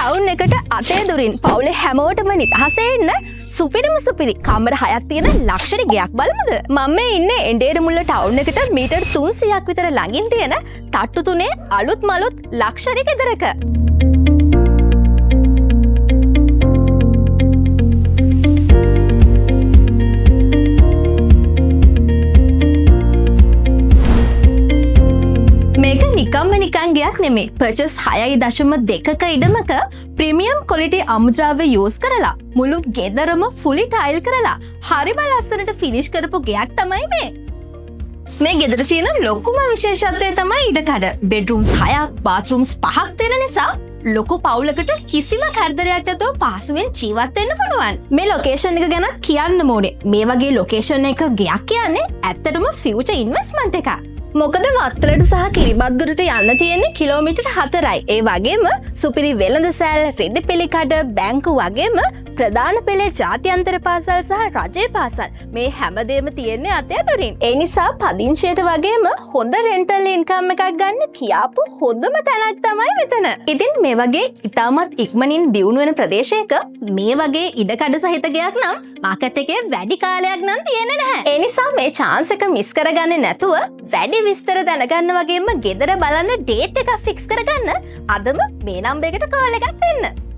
Town එකට අතේ දුරින් පවුලේ හැමෝටම නිදහසේ ඉන්න සුපිරිම සුපිරි කම්බර 6ක් තියෙන ලක්ෂරි ගෙයක් බලමුද? මම මේ ඉන්නේ එඬේරමුල්ල ටවුන් එකට මීටර් 300ක් විතර ළඟින් තියෙන තට්ටු තුනේ අලුත් මලුත් ලක්ෂරි ගෙදරක. මේක නිකම්ම නිකන් ගයක් නෙමේ. පර්චස් 6.2ක ඉඩමක ප්‍රීමියම් ක්වොලිටි අමුද්‍රව්‍ය යූස් කරලා මුළු ගෙදරම ෆුලි ටයිල් කරලා හරිම ලස්සනට ෆිනිෂ් කරපු ගයක් තමයි මේ. මේ ගෙදර තියෙන ලොකුම විශේෂත්වය තමයි ඉඩකඩ. බෙඩ්රූම්ස් 6ක්, බාත්රූම්ස් 5ක් තියෙන නිසා ලොකු පවුලකට කිසිම කරදරයක් නැතුව පහසුවෙන් ජීවත් වෙන්න පුළුවන්. මේ ලොකේෂන් එක ගැන කියන්න ඕනේ. මේ වගේ ලොකේෂන් එක ගයක් කියන්නේ ඇත්තටම ෆියුචර් ඉන්වෙස්ට්මන්ට් එකක්. මොකද වත්තලට සහ කිරිබත්ගොඩට යන්න තියෙන්නේ කිලෝමීටර් 4යි. ඒ වගේම සුපිරි වෙළඳ සෑල්, රිදි පිළිකඩ, බැංකු වගේම ප්‍රධාන පෙළේ ජාත්‍යන්තර පාසල් සහ රජයේ පාසල් මේ හැමදේම තියෙන්නේ අතේ දුරින්. ඒ නිසා පදිංචියට වගේම හොඳ රෙන්ටල් ඉන්කම් එකක් ගන්න කියාපු හොඳම තැනක් තමයි මෙතන. ඉතින් මේ වගේ ඉතාමත් ඉක්මනින් දියුණු වෙන ප්‍රදේශයක මේ වගේ ඉඩකඩ සහිත ගයක් නම් මාකට් එකේ වැඩි කාලයක් නම් තියෙන්නේ නැහැ. ඒ නිසා මේ chance එක මිස් කරගන්නේ නැතුව වැඩි විස්තර දැනගන්න වගේම ගෙදර බලන්න ඩේට් එකක් ෆික්ස් කරගන්න අදම මේ නම්බර් එකට කෝල් එකක් දෙන්න.